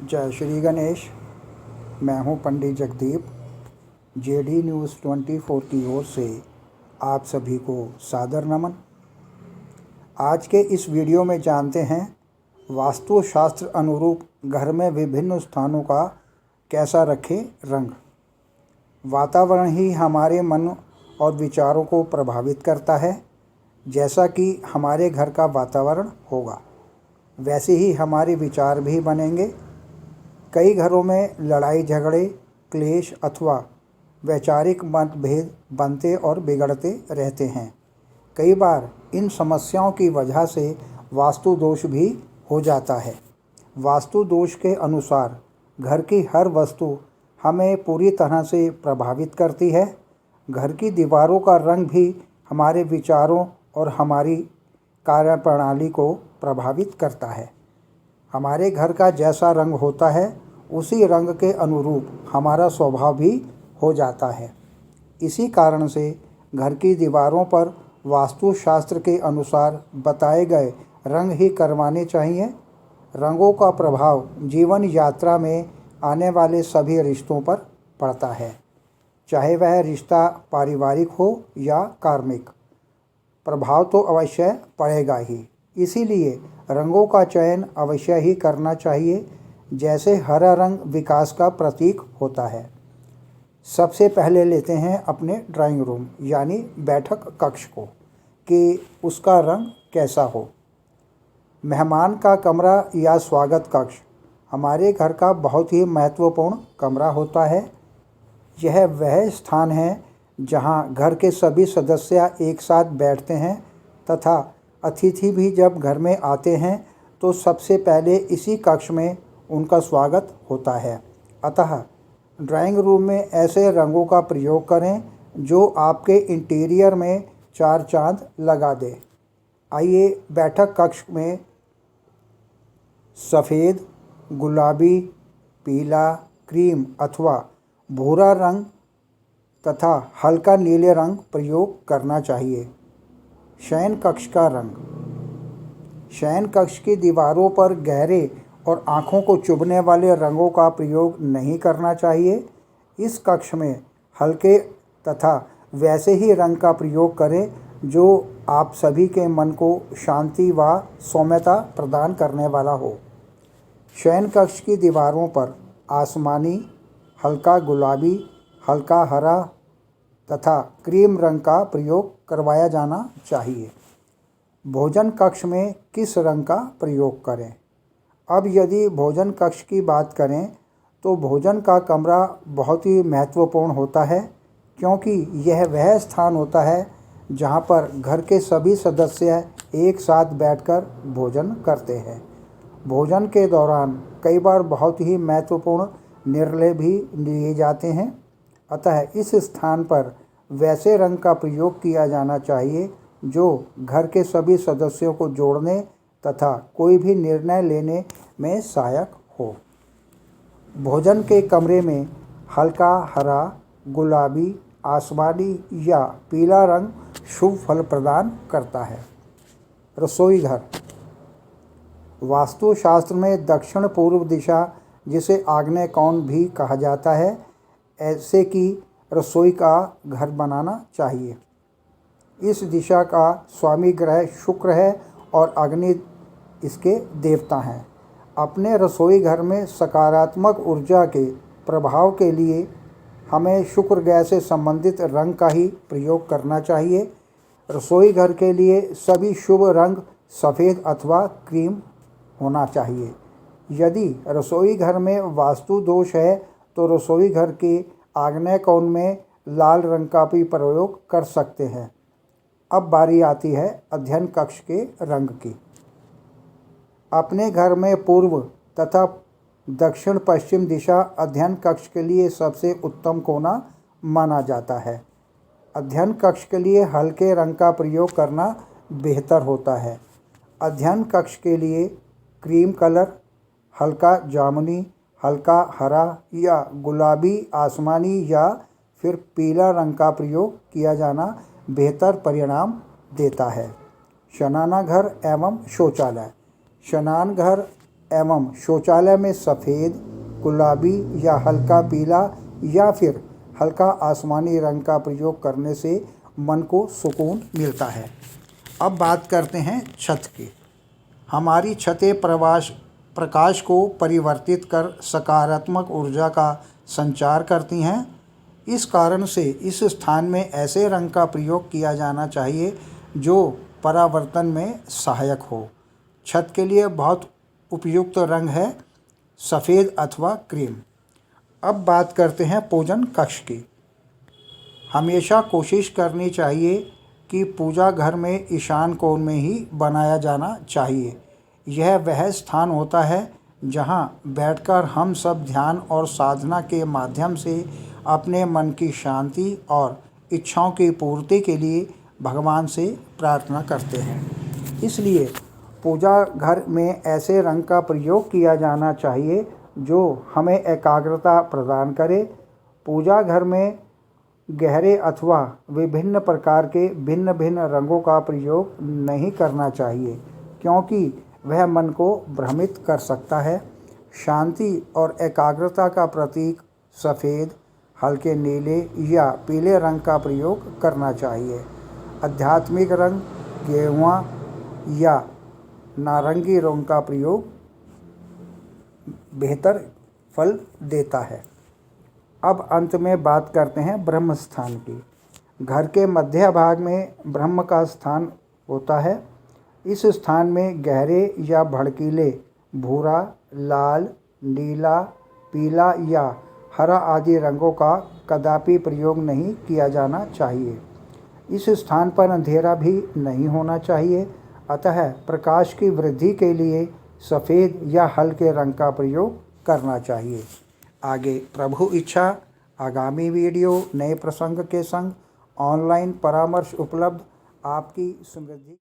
जय श्री गणेश। मैं हूं पंडित जगदीप। जेडी न्यूज़ 24 की ओर से आप सभी को सादर नमन। आज के इस वीडियो में जानते हैं वास्तुशास्त्र अनुरूप घर में विभिन्न स्थानों का कैसा रखें रंग। वातावरण ही हमारे मन और विचारों को प्रभावित करता है। जैसा कि हमारे घर का वातावरण होगा वैसे ही हमारे विचार भी बनेंगे। कई घरों में लड़ाई झगड़े, क्लेश अथवा वैचारिक मतभेद बनते और बिगड़ते रहते हैं। कई बार इन समस्याओं की वजह से वास्तु दोष भी हो जाता है। वास्तु दोष के अनुसार घर की हर वस्तु हमें पूरी तरह से प्रभावित करती है। घर की दीवारों का रंग भी हमारे विचारों और हमारी कार्यप्रणाली को प्रभावित करता है। हमारे घर का जैसा रंग होता है उसी रंग के अनुरूप हमारा स्वभाव भी हो जाता है। इसी कारण से घर की दीवारों पर वास्तुशास्त्र के अनुसार बताए गए रंग ही करवाने चाहिए। रंगों का प्रभाव जीवन यात्रा में आने वाले सभी रिश्तों पर पड़ता है, चाहे वह रिश्ता पारिवारिक हो या कार्मिक। प्रभाव तो अवश्य पड़ेगा ही, इसीलिए रंगों का चयन अवश्य ही करना चाहिए। जैसे हरा रंग विकास का प्रतीक होता है। सबसे पहले लेते हैं अपने ड्राइंग रूम यानी बैठक कक्ष को कि उसका रंग कैसा हो। मेहमान का कमरा या स्वागत कक्ष हमारे घर का बहुत ही महत्वपूर्ण कमरा होता है। यह वह स्थान है जहां घर के सभी सदस्य एक साथ बैठते हैं तथा अतिथि भी जब घर में आते हैं तो सबसे पहले इसी कक्ष में उनका स्वागत होता है। अतः ड्राइंग रूम में ऐसे रंगों का प्रयोग करें जो आपके इंटीरियर में चार चांद लगा दे। आइए बैठक कक्ष में सफ़ेद, गुलाबी, पीला, क्रीम अथवा भूरा रंग तथा हल्का नीले रंग प्रयोग करना चाहिए। शयन कक्ष का रंग। शयन कक्ष की दीवारों पर गहरे और आँखों को चुभने वाले रंगों का प्रयोग नहीं करना चाहिए। इस कक्ष में हल्के तथा वैसे ही रंग का प्रयोग करें जो आप सभी के मन को शांति व सौम्यता प्रदान करने वाला हो। शयन कक्ष की दीवारों पर आसमानी, हल्का गुलाबी, हल्का हरा तथा क्रीम रंग का प्रयोग करवाया जाना चाहिए। भोजन कक्ष में किस रंग का प्रयोग करें? अब यदि भोजन कक्ष की बात करें तो भोजन का कमरा बहुत ही महत्वपूर्ण होता है, क्योंकि यह वह स्थान होता है जहां पर घर के सभी सदस्य एक साथ बैठकर भोजन करते हैं। भोजन के दौरान कई बार बहुत ही महत्वपूर्ण निर्णय भी लिए जाते हैं। अतः इस स्थान पर वैसे रंग का प्रयोग किया जाना चाहिए जो घर के सभी सदस्यों को जोड़ने तथा कोई भी निर्णय लेने में सहायक हो। भोजन के कमरे में हल्का हरा, गुलाबी, आसमानी या पीला रंग शुभ फल प्रदान करता है। रसोई घर। वास्तुशास्त्र में दक्षिण पूर्व दिशा, जिसे आग्नेय कोण भी कहा जाता है, ऐसे की रसोई का घर बनाना चाहिए। इस दिशा का स्वामी ग्रह शुक्र है और अग्नि इसके देवता हैं। अपने रसोई घर में सकारात्मक ऊर्जा के प्रभाव के लिए हमें शुक्र ग्रह से संबंधित रंग का ही प्रयोग करना चाहिए। रसोई घर के लिए सभी शुभ रंग सफ़ेद अथवा क्रीम होना चाहिए। यदि रसोई घर में वास्तु दोष है तो रसोई घर के आग्नेय कोण में लाल रंग का भी प्रयोग कर सकते हैं। अब बारी आती है अध्ययन कक्ष के रंग की। अपने घर में पूर्व तथा दक्षिण पश्चिम दिशा अध्ययन कक्ष के लिए सबसे उत्तम कोना माना जाता है। अध्ययन कक्ष के लिए हल्के रंग का प्रयोग करना बेहतर होता है। अध्ययन कक्ष के लिए क्रीम कलर, हल्का जामुनी, हल्का हरा या गुलाबी, आसमानी या फिर पीला रंग का प्रयोग किया जाना बेहतर परिणाम देता है। शयनाना घर एवं शौचालय। शयनान घर एवं शौचालय में सफ़ेद, गुलाबी या हल्का पीला या फिर हल्का आसमानी रंग का प्रयोग करने से मन को सुकून मिलता है। अब बात करते हैं छत की। हमारी छतें प्रकाश को परिवर्तित कर सकारात्मक ऊर्जा का संचार करती हैं। इस कारण से इस स्थान में ऐसे रंग का प्रयोग किया जाना चाहिए जो परावर्तन में सहायक हो। छत के लिए बहुत उपयुक्त रंग है सफ़ेद अथवा क्रीम। अब बात करते हैं पूजन कक्ष की। हमेशा कोशिश करनी चाहिए कि पूजा घर में ईशान कोण में ही बनाया जाना चाहिए। यह वह स्थान होता है जहां बैठकर हम सब ध्यान और साधना के माध्यम से अपने मन की शांति और इच्छाओं की पूर्ति के लिए भगवान से प्रार्थना करते हैं। इसलिए पूजा घर में ऐसे रंग का प्रयोग किया जाना चाहिए जो हमें एकाग्रता प्रदान करे। पूजा घर में गहरे अथवा विभिन्न प्रकार के भिन्न भिन्न रंगों का प्रयोग नहीं करना चाहिए, क्योंकि वह मन को भ्रमित कर सकता है। शांति और एकाग्रता का प्रतीक सफ़ेद, हल्के नीले या पीले रंग का प्रयोग करना चाहिए। आध्यात्मिक रंग गेरुआ या नारंगी रंग का प्रयोग बेहतर फल देता है। अब अंत में बात करते हैं ब्रह्म स्थान की। घर के मध्य भाग में ब्रह्म का स्थान होता है। इस स्थान में गहरे या भड़कीले भूरा, लाल, नीला, पीला या हरा आदि रंगों का कदापि प्रयोग नहीं किया जाना चाहिए। इस स्थान पर अंधेरा भी नहीं होना चाहिए, अतः प्रकाश की वृद्धि के लिए सफ़ेद या हल्के रंग का प्रयोग करना चाहिए। आगे प्रभु इच्छा आगामी वीडियो नए प्रसंग के संग ऑनलाइन परामर्श उपलब्ध। आपकी समृद्धि।